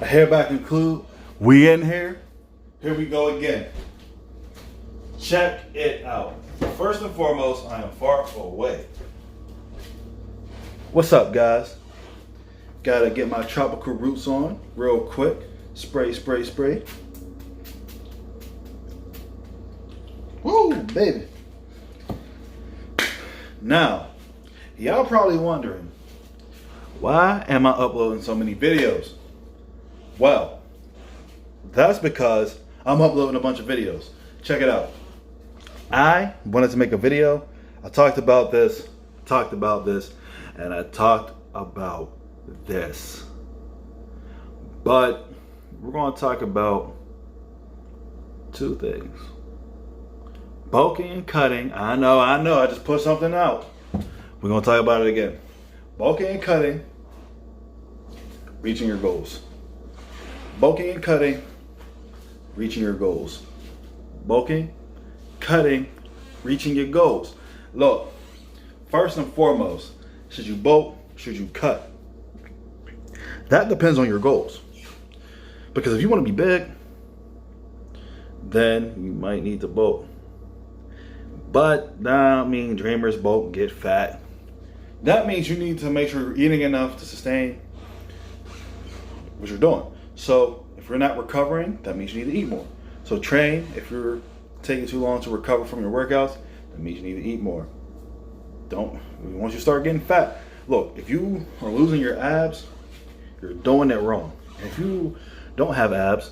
Hair back include. We in here. Here we go again. Check it out. First and foremost, I am far away. What's up, guys? Gotta get my tropical roots on real quick. Spray, spray, spray. Woo, baby. Now, y'all probably wondering, why am I uploading so many videos? Well, that's because I'm uploading a bunch of videos. Check it out. I wanted to make a video. I talked about this, and I talked about this. But we're going to talk about two things. Bulking and cutting. I know, I just put something out. We're going to talk about it again. Bulking and cutting, reaching your goals. Bulking and cutting, reaching your goals. Bulking, cutting, reaching your goals. Look, first and foremost, should you bulk, should you cut? That depends on your goals. Because if you want to be big, then you might need to bulk. But that don't mean dreamers bulk, get fat. That means you need to make sure you're eating enough to sustain what you're doing. So if you're not recovering, that means you need to eat more. So train. If you're taking too long to recover from your workouts, that means you need to eat more. Once you start getting fat, look, if you are losing your abs, you're doing it wrong. And if you don't have abs,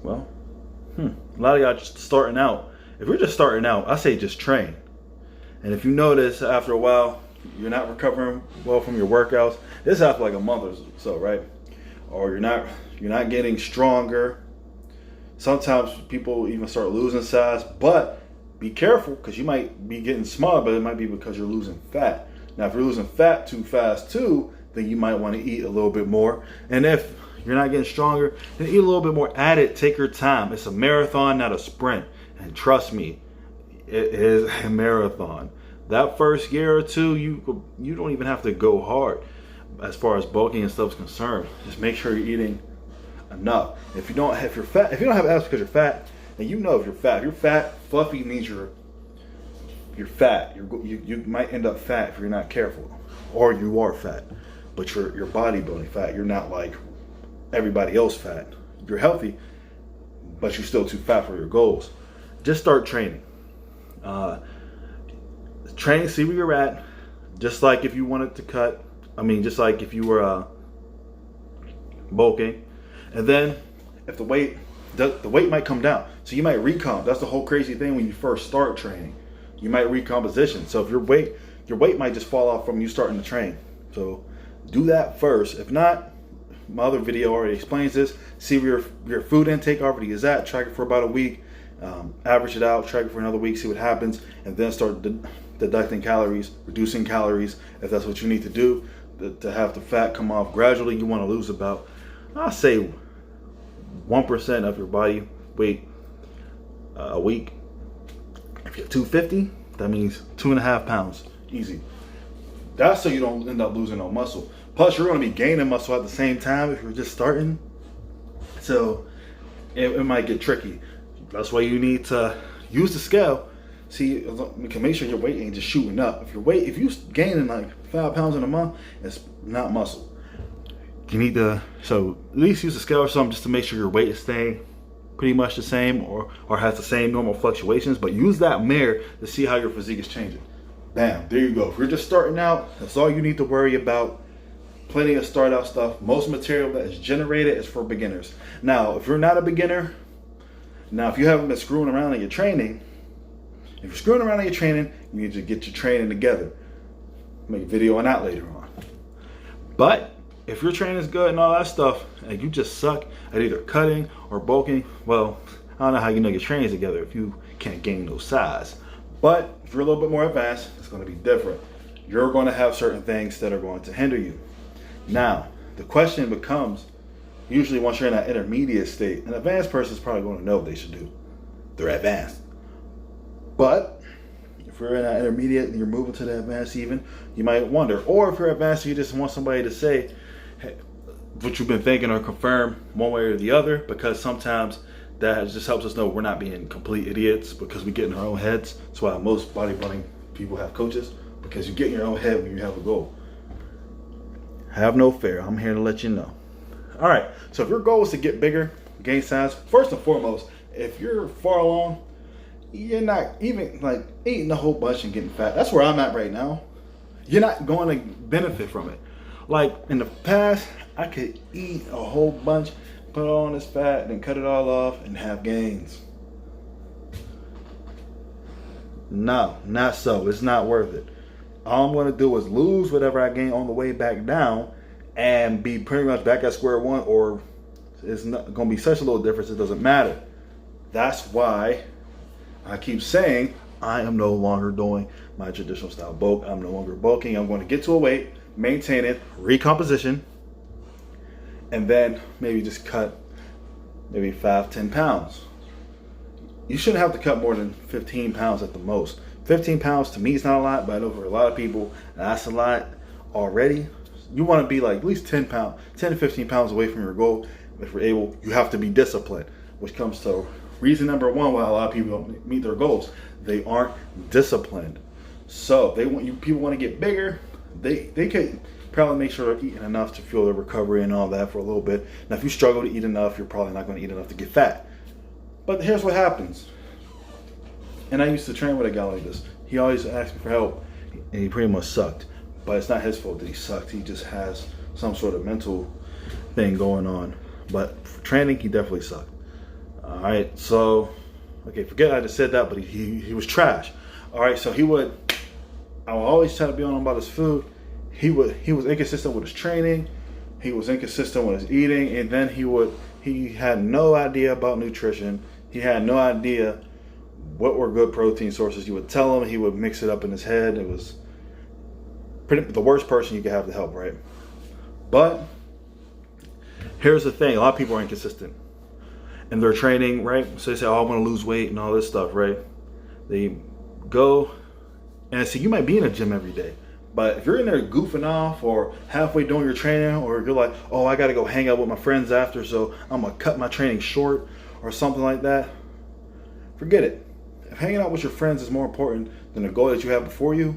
well, a lot of y'all just starting out. If you're just starting out, I say just train. And if you notice after a while, you're not recovering well from your workouts, this after like a month or so, right? Or you're not getting stronger. Sometimes people even start losing size, but be careful because you might be getting smaller, but it might be because you're losing fat. Now, if you're losing fat too fast too, then you might want to eat a little bit more. And if you're not getting stronger, then eat a little bit more. Add it. Take your time. It's a marathon, not a sprint. And trust me, it is a marathon. That first year or two, you don't even have to go hard as far as bulking and stuff is concerned. Just make sure you're eating enough. If you don't have abs because you're fat, then you know if you're fat. If you're fat, fluffy means you're fat. You might end up fat if you're not careful, or you are fat, but you're bodybuilding fat. You're not like everybody else fat. You're healthy, but you're still too fat for your goals. Just start training. Training, see where you're at. Just like if you wanted to cut, just like if you were bulking, and then if the weight might come down, so you might recomp. That's the whole crazy thing when you first start training. You might recomposition. So if your weight might just fall off from you starting to train. So do that first. If not, my other video already explains this. See where your food intake already is at. Track it for about a week. Average it out. Track it for another week. See what happens, and then start deducting calories, reducing calories if that's what you need to do to have the fat come off gradually. You want to lose about, I'll say, 1% of your body weight a week. If you're 250, that means 2.5 pounds. Easy. That's so you don't end up losing no muscle. Plus, you're going to be gaining muscle at the same time if you're just starting. So it might get tricky. That's why you need to use the scale. See, you can make sure your weight ain't just shooting up. If you gaining like 5 pounds in a month, it's not muscle. You need to, so at least use the scale or something just to make sure your weight is staying pretty much the same or has the same normal fluctuations. But use that mirror to see how your physique is changing. Bam, there you go. If you're just starting out, that's all you need to worry about. Plenty of start out stuff. Most material that is generated is for beginners. Now, if you're not a beginner, if you haven't been screwing around in your training, you need to get your training together. Make a video on that later on. But if your training is good and all that stuff, and you just suck at either cutting or bulking, well, I don't know how you know your training's together if you can't gain no size. But if you're a little bit more advanced, it's going to be different. You're going to have certain things that are going to hinder you. Now, the question becomes, usually once you're in that intermediate state, an advanced person is probably going to know what they should do. They're advanced. But if If you're in that intermediate and you're moving to the advanced even, you might wonder. Or if you're advanced, you just want somebody to say, hey, what you've been thinking or confirm one way or the other, because sometimes that just helps us know we're not being complete idiots because we get in our own heads. That's why most bodybuilding people have coaches, because you get in your own head when you have a goal. Have no fear. I'm here to let you know. All right. So if your goal is to get bigger, gain size, first and foremost, if you're far along, you're not even like eating a whole bunch and getting fat. That's where I'm at right now. You're not going to benefit from it. Like in the past, I could eat a whole bunch, put on this fat, then cut it all off and have gains. No, not so. It's not worth it. All I'm going to do is lose whatever I gain on the way back down and be pretty much back at square one, or it's not going to be such a little difference it doesn't matter. That's why I keep saying I am no longer doing my traditional style bulk. I'm no longer bulking. I'm going to get to a weight, maintain it, recomposition, and then maybe just cut maybe 5-10 pounds. You shouldn't have to cut more than 15 pounds at the most. 15 pounds to me is not a lot, but I know for a lot of people that's a lot already. You want to be like at least 10 to 15 pounds away from your goal. If you're able, you have to be disciplined, which comes to reason number one why a lot of people don't meet their goals. They aren't disciplined. So people want to get bigger. They could probably make sure they're eating enough to feel the recovery and all that for a little bit. Now, if you struggle to eat enough, you're probably not going to eat enough to get fat. But here's what happens. And I used to train with a guy like this. He always asked me for help, and he pretty much sucked. But it's not his fault that he sucked. He just has some sort of mental thing going on. But for training, he definitely sucked. All right, so, okay, forget I just said that, but he was trash. All right, so I would always try to be on him about his food. He was inconsistent with his training. He was inconsistent with his eating, and then he had no idea about nutrition. He had no idea what were good protein sources. You would tell him, he would mix it up in his head. It was the worst person you could have to help, right? But here's the thing. A lot of people are inconsistent in their training, right? So they say, oh, I want to lose weight and all this stuff, right? They go, and see, you might be in a gym every day, but if you're in there goofing off or halfway doing your training, or you're like, oh, I got to go hang out with my friends after, so I'm going to cut my training short or something like that, forget it. If hanging out with your friends is more important than the goal that you have before you,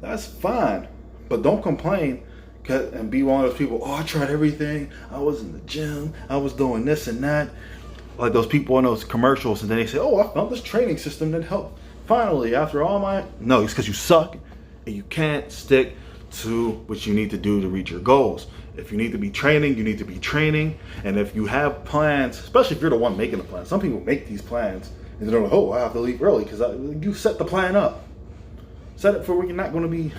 that's fine. But don't complain and be one of those people, oh, I tried everything. I was in the gym. I was doing this and that. Like those people in those commercials, and then they say, oh, I found this training system that helped. Finally, after all my... No, it's because you suck and you can't stick to what you need to do to reach your goals. If you need to be training, you need to be training. And if you have plans, especially if you're the one making the plan. Some people make these plans and they're like, oh, I have to leave early because you set the plan up. Set it for when you're not going to be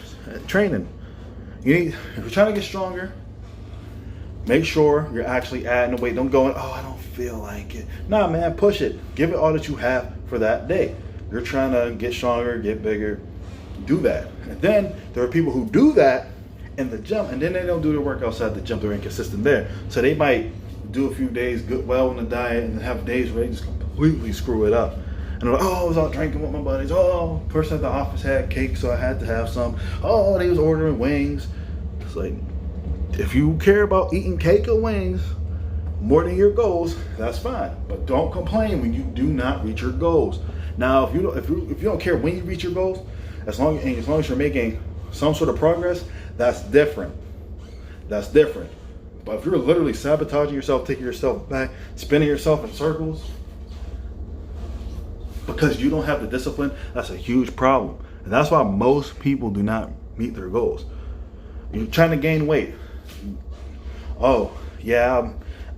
training. If you're trying to get stronger, make sure you're actually adding the weight. Don't go, oh, I don't feel like it. Nah, man, push it. Give it all that you have for that day. You're trying to get stronger, get bigger. Do that. And then there are people who do that in the gym, and then they don't do their work outside the gym. They're inconsistent there. So they might do a few days well in the diet and then have days where they just completely screw it up. And they're like, oh, I was out drinking with my buddies. Oh, person at the office had cake, so I had to have some. Oh, they was ordering wings. It's like, if you care about eating cake or wings more than your goals, that's fine. But don't complain when you do not reach your goals. Now, if you don't care when you reach your goals, as long as you're making some sort of progress, that's different. That's different. But if you're literally sabotaging yourself, taking yourself back, spinning yourself in circles because you don't have the discipline, that's a huge problem. And that's why most people do not meet their goals. You're trying to gain weight. Oh, yeah,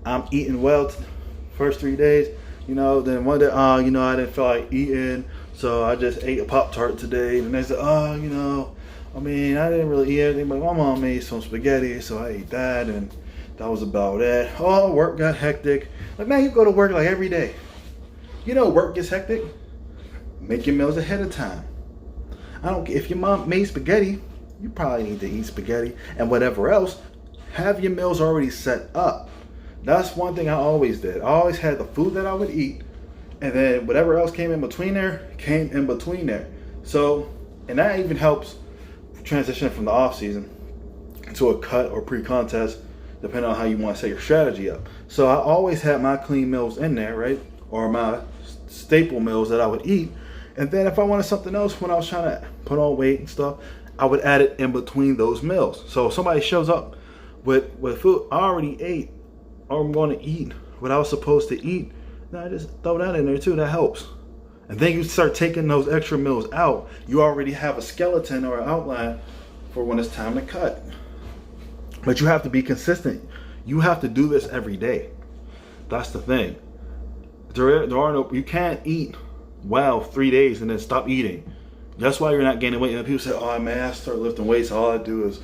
I'm eating well first 3 days. Then one day, I didn't feel like eating, so I just ate a Pop-Tart today. And they said, I didn't really eat anything, but my mom made some spaghetti, so I ate that, and that was about it. Oh, work got hectic. Like, man, you go to work like every day. Work gets hectic. Make your meals ahead of time. If your mom made spaghetti, you probably need to eat spaghetti and whatever else. Have your meals already set up. That's one thing I always did. I always had the food that I would eat, and then whatever else came in between there, came in between there. So, and that even helps transition from the off season to a cut or pre-contest, depending on how you want to set your strategy up. So I always had my clean meals in there, right? Or my staple meals that I would eat. And then if I wanted something else when I was trying to put on weight and stuff, I would add it in between those meals. So if somebody shows up with food I already ate, or I'm going to eat what I was supposed to eat, then I just throw that in there too. That helps. And then you start taking those extra meals out. You already have a skeleton or an outline for when it's time to cut. But you have to be consistent. You have to do this every day. That's the thing. You can't eat well 3 days and then stop eating. That's why you're not gaining weight. And people say, oh man, I start lifting weights. All I do is,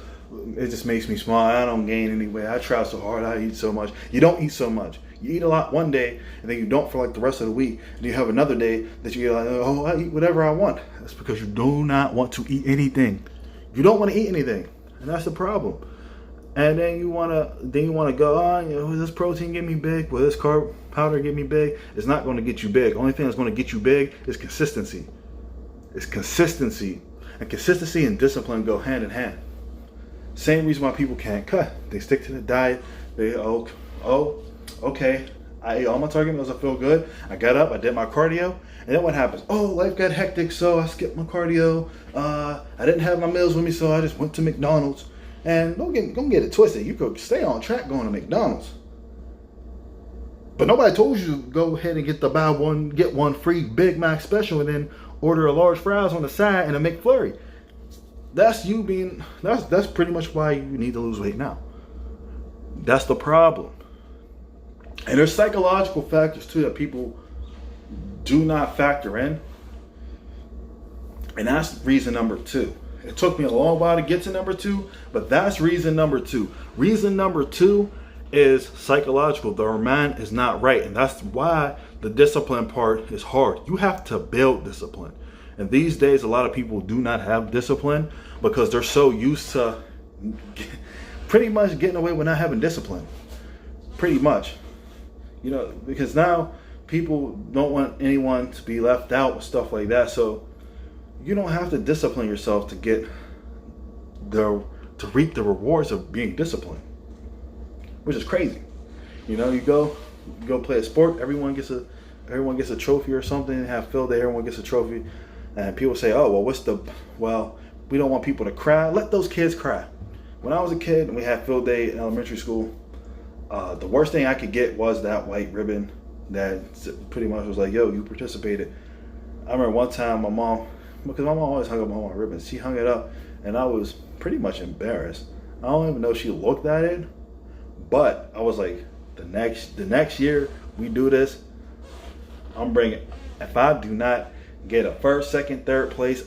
it just makes me small. I don't gain any weight. I try so hard. I eat so much. You don't eat so much. You eat a lot one day, and then you don't for like the rest of the week. And you have another day that you get like, oh, I eat whatever I want. That's because you do not want to eat anything. You don't want to eat anything, and that's the problem. And then you wanna go on. Will this protein get me big? Will this carb powder get me big? It's not going to get you big. Only thing that's going to get you big is consistency. It's consistency, and consistency and discipline go hand in hand. Same reason why people can't cut. They stick to the diet. They okay. I ate all my target meals. I feel good. I got up. I did my cardio, and then what happens? Oh, life got hectic, so I skipped my cardio. I didn't have my meals with me, so I just went to McDonald's. And don't get it twisted. You could stay on track going to McDonald's. But nobody told you to go ahead and get the buy one, get one free Big Mac special and then order a large fries on the side and a McFlurry. That's pretty much why you need to lose weight now. That's the problem. And there's psychological factors too that people do not factor in. And that's reason number 2. It took me a long while to get to number 2, but that's reason number 2. Reason number 2 is psychological. The mind is not right. And that's why the discipline part is hard. You have to build discipline. And these days, a lot of people do not have discipline because they're so used to pretty much getting away with not having discipline. Pretty much. Because now people don't want anyone to be left out and stuff like that. So you don't have to discipline yourself to reap the rewards of being disciplined, which is crazy. You go play a sport. Everyone gets a trophy or something. Have field day. Everyone gets a trophy, and people say, "Oh, well, we don't want people to cry. Let those kids cry." When I was a kid and we had field day in elementary school, the worst thing I could get was that white ribbon that pretty much was like, "Yo, you participated." I remember one time my mom, because my mom always hung up my ribbons, she hung it up, and I was pretty much embarrassed. I don't even know if she looked at it, but I was like, the next year we do this, I'm bringing. If I do not get a first, second, third place,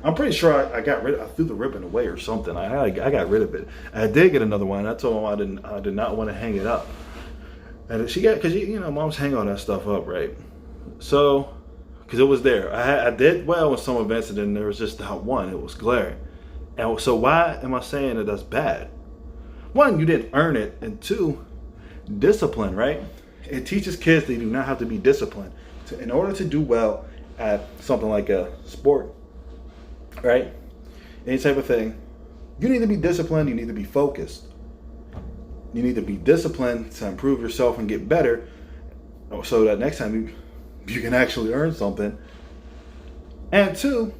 I'm pretty sure I threw the ribbon away or something. I got rid of it. I did get another one. I told mom I did not want to hang it up, and she got, because moms hang all that stuff up, right? So. Because it was there. I did well in some events, and then there was just that one. It was glaring. And so why am I saying that that's bad? 1, you didn't earn it. And 2, discipline, right? It teaches kids they do not have to be disciplined. In order to do well at something like a sport, right? Any type of thing, you need to be disciplined. You need to be focused. You need to be disciplined to improve yourself and get better, so that next time you can actually earn something. And 2,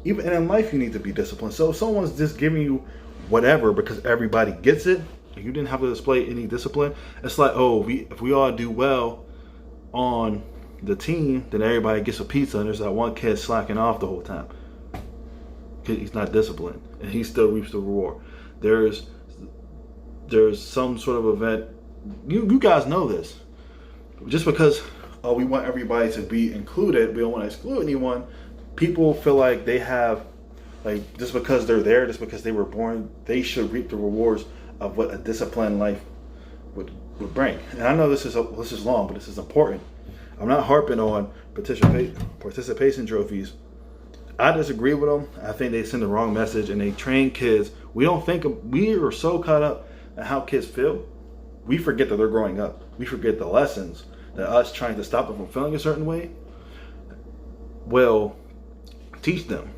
even in life, you need to be disciplined. So if someone's just giving you whatever because everybody gets it, and you didn't have to display any discipline, it's like, if we all do well on the team, then everybody gets a pizza, and there's that one kid slacking off the whole time. He's not disciplined, and he still reaps the reward. There's some sort of event. You guys know this. Just because we want everybody to be included, we don't want to exclude anyone. People feel like they have, like, just because they're there, just because they were born, they should reap the rewards of what a disciplined life would bring. And I know this is long, but this is important. I'm not harping on participation trophies. I disagree with them. I think they send the wrong message, and they train kids. We are so caught up in how kids feel, we forget that they're growing up. We forget the lessons that us trying to stop them from feeling a certain way will Teach them.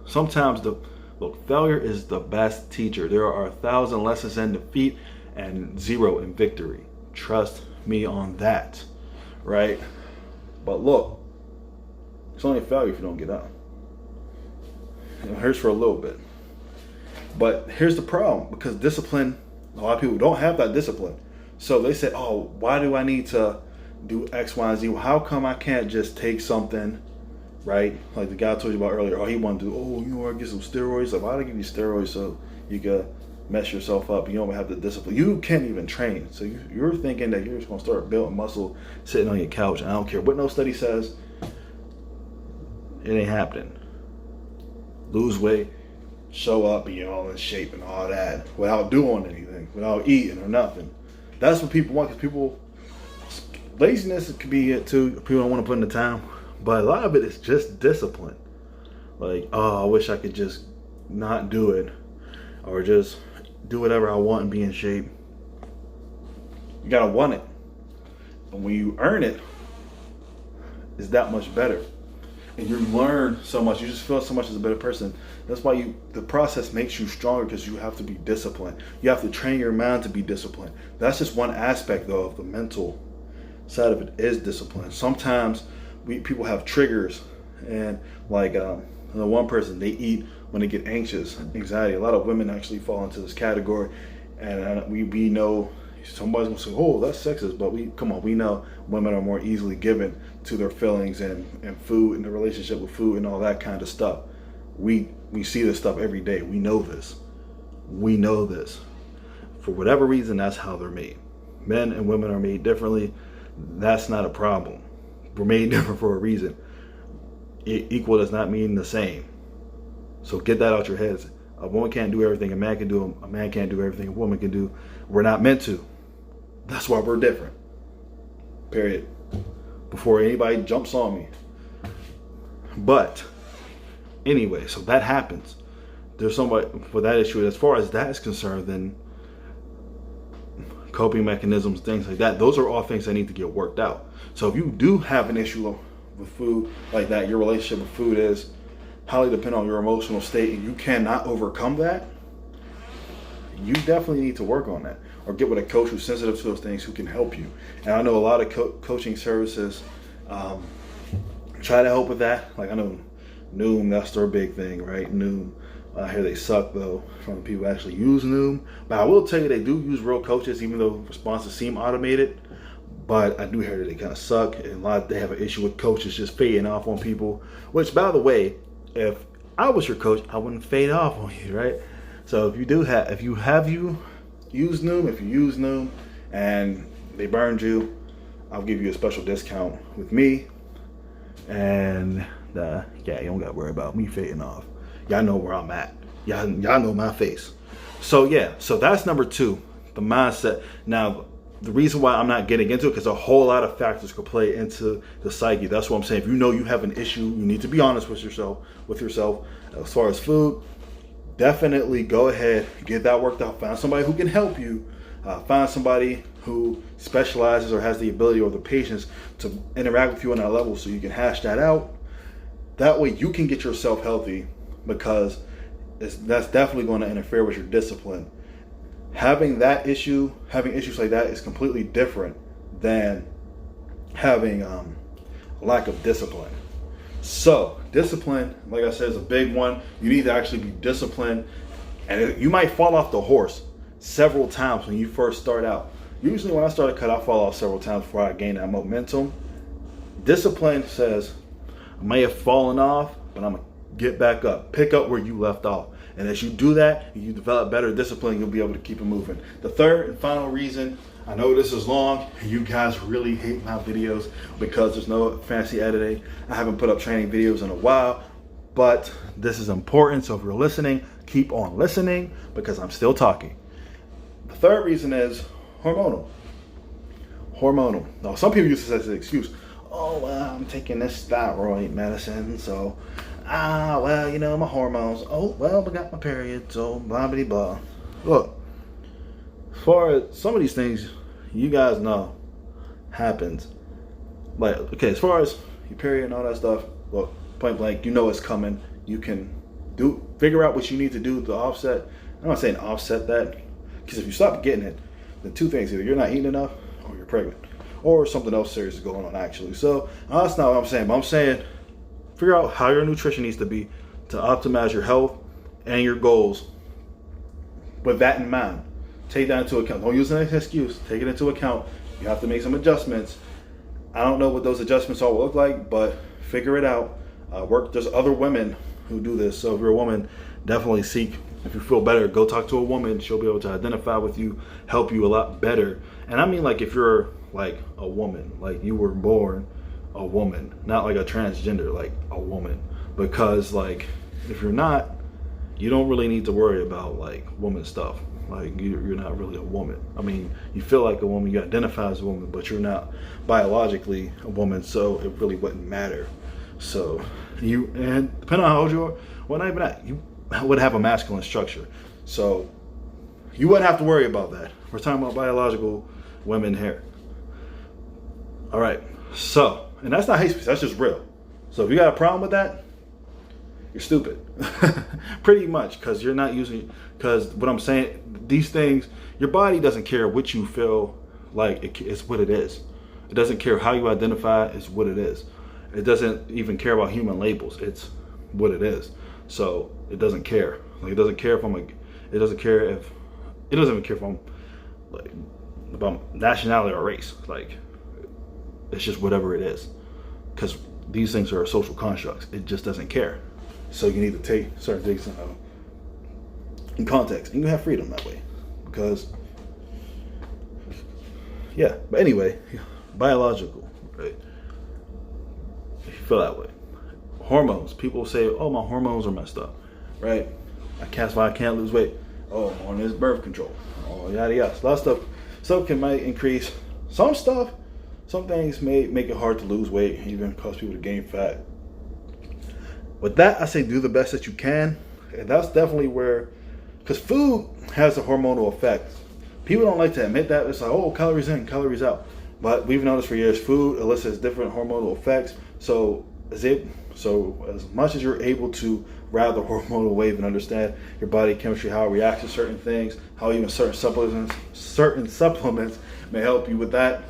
Sometimes failure is the best teacher. There are 1,000 lessons in defeat and 0 in victory. Trust me on that, right? But look, it's only a failure if you don't get up. It hurts for a little bit. But here's the problem, because discipline, a lot of people don't have that discipline. So they say, oh, why do I need to do X, Y, and Z? Well, how come I can't just take something, right? Like the guy I told you about earlier. Oh, he wanted to do, you want to get some steroids? Like, why do I give you steroids so you can mess yourself up? You don't have the discipline. You can't even train. So you're thinking that you're just going to start building muscle sitting on your couch. And I don't care what no study says. It ain't happening. Lose weight, show up, be all in shape and all that without doing anything, without eating or nothing. That's what people want, because laziness could be it too. People don't want to put in the time, but a lot of it is just discipline. Like, I wish I could just not do it, or just do whatever I want and be in shape. You gotta want it, and when you earn it, it's that much better. And you learn so much. You just feel so much as a better person. That's why the process makes you stronger, because you have to be disciplined. You have to train your mind to be disciplined. That's just one aspect, though, of the mental side of it is discipline. Sometimes people have triggers, and like the one person, they eat when they get anxious, anxiety. A lot of women actually fall into this category, and we know somebody's gonna say, oh, that's sexist, but we know women are more easily given to their feelings and food and the relationship with food and all that kind of stuff. We see this stuff every day. We know this. For whatever reason, that's how they're made. Men and women are made differently. That's not a problem. We're made different for a reason. Equal does not mean the same. So get that out your heads. A woman can't do everything a man can do. A man can't do everything a woman can do. We're not meant to. That's why we're different. Period. Before anybody jumps on me. But anyway, so that happens. There's somebody for that issue. As far as that is concerned, then coping mechanisms, things like that, those are all things that need to get worked out. So if you do have an issue with food like that, your relationship with food is highly dependent on your emotional state, and you cannot overcome that, you definitely need to work on that, or get with a coach who's sensitive to those things, who can help you. And I know a lot of coaching services try to help with that. Like I know Noom, that's their big thing, right? Noom, I hear they suck though from the people who actually use Noom. But I will tell you, they do use real coaches, even though responses seem automated. But I do hear that they kind of suck, and they have an issue with coaches just fading off on people. Which, by the way, if I was your coach, I wouldn't fade off on you, right? So if you use Noom and they burned you, I'll give you a special discount with me. And you don't gotta worry about me fading off. Y'all know where I'm at. Y'all know my face. So that's number 2, the mindset. Now, the reason why I'm not getting into it, because a whole lot of factors could play into the psyche. That's what I'm saying. If you know you have an issue, you need to be honest with yourself. As far as food, definitely go ahead, get that worked out. Find somebody who can help you. Find somebody who specializes or has the ability or the patience to interact with you on that level, so you can hash that out. That way you can get yourself healthy, because that's definitely going to interfere with your discipline. Having issues like that is completely different than having a lack of discipline. So discipline, like I said, is a big one. You need to actually be disciplined, and you might fall off the horse several times when you first start out. Usually when I start a cut, I fall off several times before I gain that momentum. Discipline says, I may have fallen off, but I'm going to get back up. Pick up where you left off. And as you do that, you develop better discipline, you'll be able to keep it moving. The third and final reason, I know this is long, you guys really hate my videos because there's no fancy editing. I haven't put up training videos in a while, but this is important. So if you're listening, keep on listening, because I'm still talking. The third reason is hormonal. Now, some people use this as an excuse. Oh, well, I'm taking this thyroid medicine, so, my hormones. Oh, well, I got my period, so blah, blah, blah. Look, as far as some of these things, you guys know, happens. Like, okay, as far as your period and all that stuff, look, point blank, you know it's coming. you can figure out what you need to do to offset. I'm not saying offset that, because if you stop getting it, then two things: either you're not eating enough, or you're pregnant, or something else serious is going on actually. So that's not what I'm saying. But I'm saying figure out how your nutrition needs to be to optimize your health and your goals. With that in mind, take that into account. Don't use it as an excuse. Take it into account. You have to make some adjustments. I don't know what those adjustments all look like, but figure it out. There's other women who do this. So if you're a woman, definitely seek. If you feel better, go talk to a woman. She'll be able to identify with you, help you a lot better. And I mean, like, if you're like a woman, like you were born a woman, not like a transgender, like a woman. Because like, if you're not, you don't really need to worry about like woman stuff. Like you're not really a woman. I mean, you feel like a woman, you identify as a woman, but you're not biologically a woman, so it really wouldn't matter. So and depending on how old you are, well, not even that, you would have a masculine structure. So you wouldn't have to worry about that. We're talking about biological women here. All right, so, and that's not hate speech, that's just real. So if you got a problem with that, you're stupid. Pretty much, because you're not using, because what I'm saying, these things, your body doesn't care what you feel like, it's what it is. It doesn't care how you identify, it's what it is. It doesn't even care about human labels, it's what it is. So it doesn't care. Like, it doesn't care if it doesn't even care if I'm like about nationality or race. Like, it's just whatever it is. Because these things are social constructs. It just doesn't care. So you need to take certain things in context, and you have freedom that way. Because, yeah. But anyway, biological, right? If you feel that way, hormones. People say, "Oh, my hormones are messed up," right? I can't lose weight. Oh, I'm on this birth control. Oh, yada yada. So a lot of stuff might increase. Some things may make it hard to lose weight, even cause people to gain fat. With that, I say do the best that you can. And that's definitely where, because food has a hormonal effect. People don't like to admit that. It's like, oh, calories in, calories out. But we've noticed for years, food elicits different hormonal effects. So as much as you're able to ride the hormonal wave and understand your body chemistry, how it reacts to certain things, how even certain supplements may help you with that,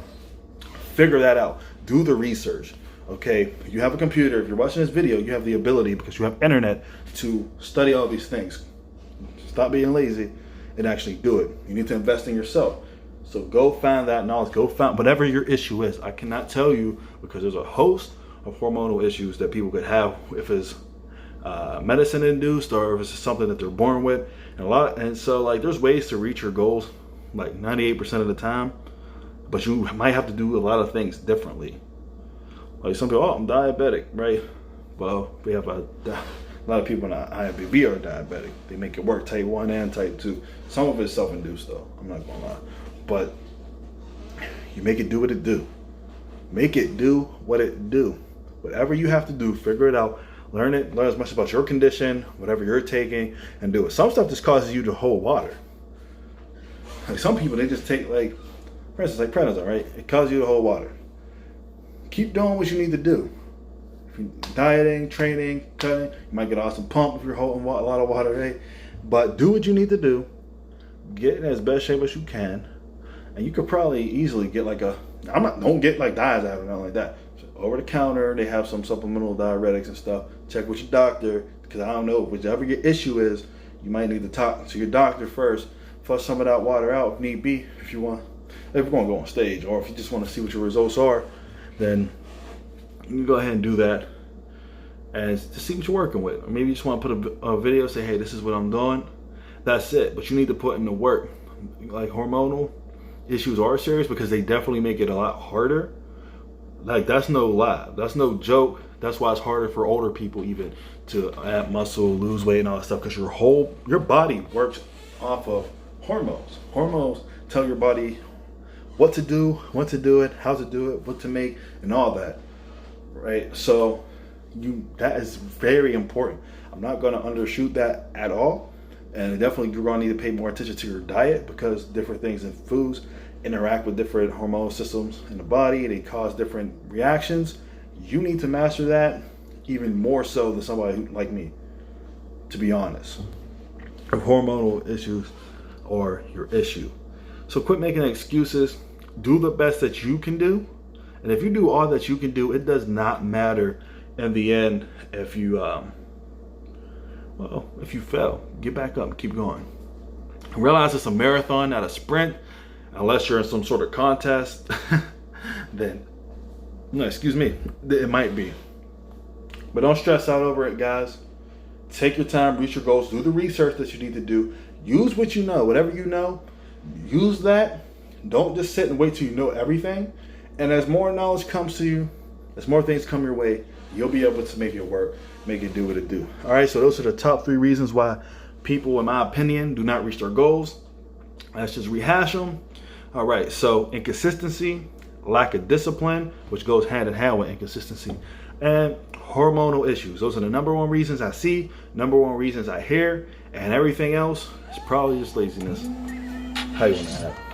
figure that out. Do the research. Okay, you have a computer. If you're watching this video, you have the ability, because you have internet, to study all these things. Stop being lazy and actually do it. You need to invest in yourself. So go find that knowledge. Go find whatever your issue is. I cannot tell you, because there's a host of hormonal issues that people could have, if it's medicine induced or if it's something that they're born with, and so like there's ways to reach your goals like 98% of the time, but you might have to do a lot of things differently. Like some people, oh, I'm diabetic, right? Well, we have a lot of people in IMBB are diabetic. They make it work, type 1 and type 2. Some of it's self-induced though, I'm not gonna lie. But you make it do what it do. Make it do what it do. Whatever you have to do, figure it out. Learn as much about your condition, whatever you're taking, and do it. Some stuff just causes you to hold water. Like some people, they just take, like, for instance, like prednisone, right? It causes you to hold water. Keep doing what you need to do. If you're dieting, training, cutting, you might get an awesome pump if you're holding a lot of water, right? But do what you need to do. Get in as best shape as you can. And you could probably easily get like don't get like Diazepam or nothing like that. Over the counter, they have some supplemental diuretics and stuff. Check with your doctor, because I don't know, whichever your issue is, you might need to talk to your doctor first. Flush some of that water out if need be, if you're going to go on stage, or if you just want to see what your results are, then you can go ahead and do that and to see what you're working with. Or maybe you just want to put a video, say, hey, this is what I'm doing. That's it. But you need to put in the work. Like hormonal issues are serious, because they definitely make it a lot harder. Like, that's no lie. That's no joke. That's why it's harder for older people even to add muscle, lose weight, and all that stuff, because your body works off of hormones. Hormones tell your body what to do, when to do it, how to do it, what to make, and all that, right? So that is very important. I'm not going to undershoot that at all, and definitely you're going to need to pay more attention to your diet, because different things in foods interact with different hormonal systems in the body. They cause different reactions. You need to master that even more so than somebody like me. to be honest. If hormonal issues are your issue. So quit making excuses. Do the best that you can do. And if you do all that you can do, it does not matter in the end if you if you fail. Get back up and keep going. Realize it's a marathon, not a sprint. Unless you're in some sort of contest, then, no, excuse me, it might be. But don't stress out over it, guys. Take your time, reach your goals, do the research that you need to do. Use what you know, whatever you know, use that. Don't just sit and wait till you know everything. And as more knowledge comes to you, as more things come your way, you'll be able to make it work, make it do what it do. All right, so those are the top 3 reasons why people, in my opinion, do not reach their goals. Let's just rehash them. All right, so inconsistency, lack of discipline, which goes hand in hand with inconsistency, and hormonal issues. Those are the #1 reasons I see, #1 reasons I hear, and everything else is probably just laziness. How you want to act?